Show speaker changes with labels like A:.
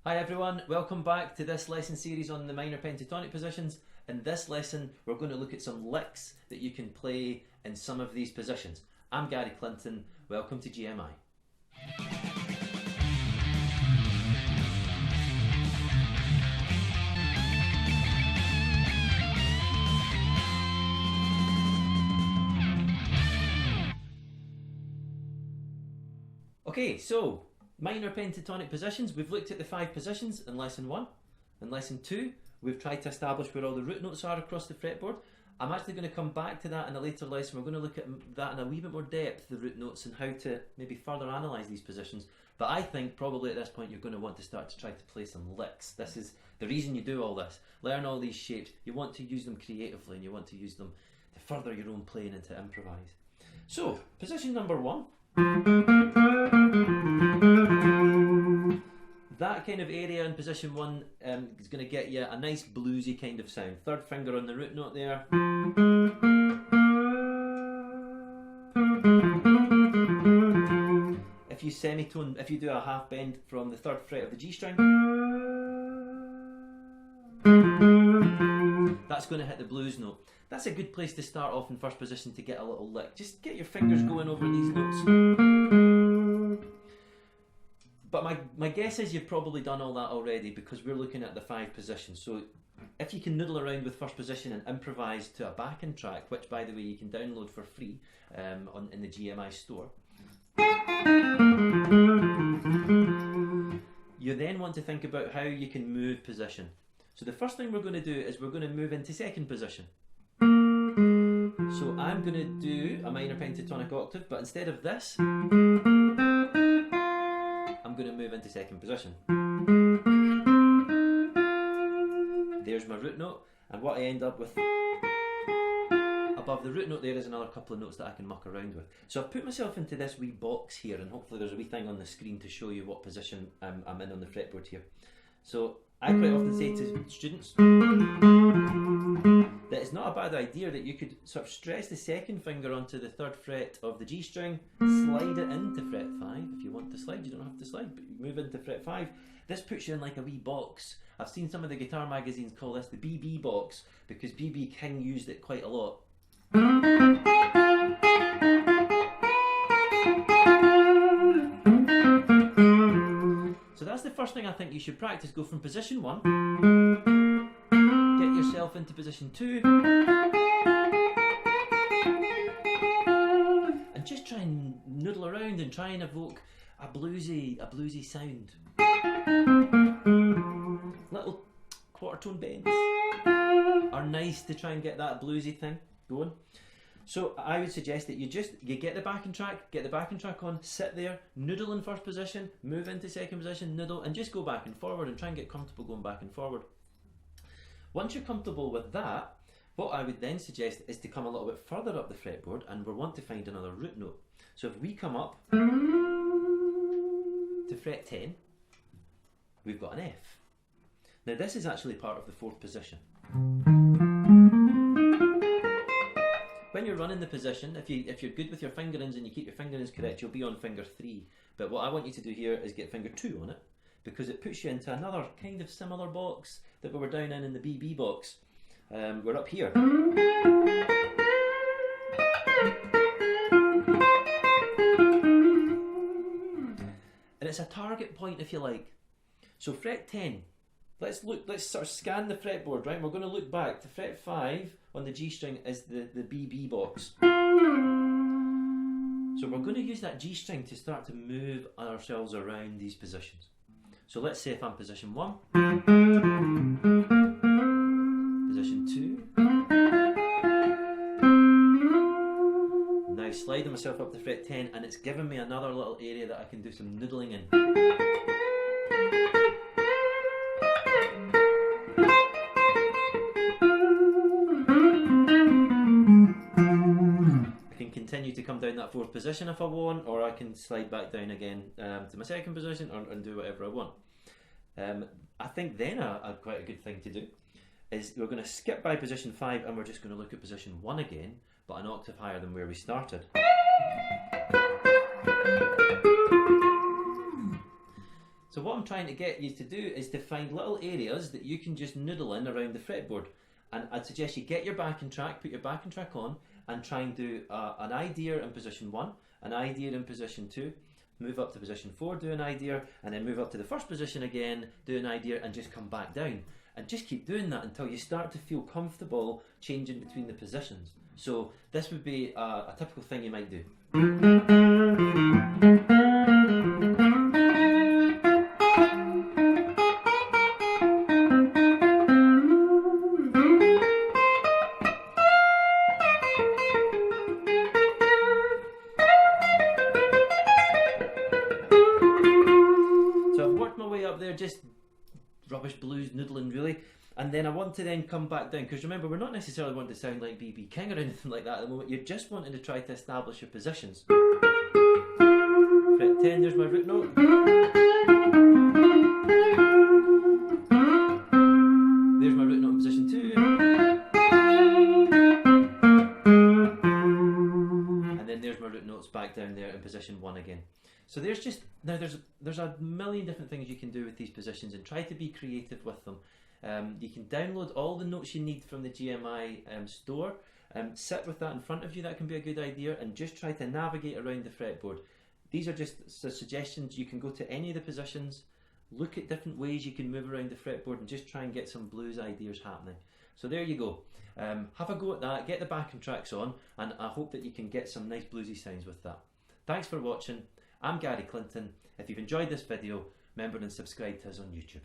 A: Hi everyone, welcome back to this lesson series on the minor pentatonic positions. In this lesson we're going to look at some licks that you can play in some of these positions. I'm Gary Clinton, welcome to GMI. Okay, so minor pentatonic positions. We've looked at the 5 positions in lesson 1. In lesson 2, we've tried to establish where all the root notes are across the fretboard. I'm actually going to come back to that in a later lesson. We're going to look at that in a wee bit more depth, the root notes, and how to maybe further analyse these positions. But I think probably at this point you're going to want to start to try to play some licks. This is the reason you do all this. Learn all these shapes. You want to use them creatively and you want to use them to further your own playing and to improvise. So, position number 1. That kind of area in position 1 is going to get you a nice bluesy kind of sound. Third finger on the root note there. If you semitone, if you do a half bend from the 3rd fret of the G string, that's going to hit the blues note. That's a good place to start off in first position to get a little lick. Just get your fingers going over these notes. But my guess is you've probably done all that already because we're looking at the 5 positions. So if you can noodle around with first position and improvise to a backing track, which by the way you can download for free in the GMI store, you then want to think about how you can move position. So the first thing we're going to do is we're going to move into second position. So I'm going to do a minor pentatonic octave, but instead of this, I'm going to move into second position. There's my root note, and what I end up with above the root note there is another couple of notes that I can muck around with. So I've put myself into this wee box here, and hopefully there's a wee thing on the screen to show you what position I'm in on the fretboard here. So I quite often say to students that it's not a bad idea that you could sort of stress the second finger onto the 3rd fret of the G string, slide it into fret 5. If you want to slide, you don't have to slide, but you move into fret 5. This puts you in like a wee box. I've seen some of the guitar magazines call this the BB box because BB King used it quite a lot. So that's the first thing I think you should practice. Go from position 1, get yourself into position 2, and just try and noodle around and try and evoke a bluesy sound. Little quarter tone bends are nice to try and get that bluesy thing going. So I would suggest that you get the backing track on, sit there, noodle in first position, move into second position, noodle, and just go back and forward and try and get comfortable going back and forward. Once you're comfortable with that, what I would then suggest is to come a little bit further up the fretboard and we want to find another root note. So if we come up to fret 10, we've got an F. Now this is actually part of the 4th position. When you're running the position, if you're good with your fingerings and you keep your fingerings correct, you'll be on finger 3. But what I want you to do here is get finger 2 on it, because it puts you into another kind of similar box that we were down in the BB box. We're up here. And it's a target point if you like. So fret 10. Let's sort of scan the fretboard, right? We're going to look back to fret 5 on the G string is the BB box. So we're going to use that G string to start to move ourselves around these positions. So let's say if I'm position 1, position 2, now sliding myself up to fret 10, and it's given me another little area that I can do some noodling in. Continue to come down that 4th position if I want, or I can slide back down again to my second position and do whatever I want. I think then quite a good thing to do is we're going to skip by position 5 and we're just going to look at position 1 again, but an octave higher than where we started. So what I'm trying to get you to do is to find little areas that you can just noodle in around the fretboard. And I'd suggest you get your backing track, put your backing track on, and try and do an idea in position 1, an idea in position 2, move up to position 4, do an idea, and then move up to the first position again, do an idea, and just come back down. And just keep doing that until you start to feel comfortable changing between the positions. So this would be a typical thing you might do. So I've worked my way up there, just rubbish blues noodling really, and then I want to then come back down, because remember, we're not necessarily wanting to sound like BB King or anything like that at the moment. You're just wanting to try to establish your positions. Fret 10, there's my root note. There's my root note in position 2. And then there's my root notes back down there in position 1 again. So there's just, now there's a million different things you can do with these positions, and try to be creative with them. You can download all the notes you need from the GMI store, sit with that in front of you, that can be a good idea, and just try to navigate around the fretboard. These are just suggestions. You can go to any of the positions, look at different ways you can move around the fretboard, and just try and get some blues ideas happening. So there you go. Have a go at that, get the backing tracks on, and I hope that you can get some nice bluesy sounds with that. Thanks for watching. I'm Gary Clinton. If you've enjoyed this video, remember and subscribe to us on YouTube.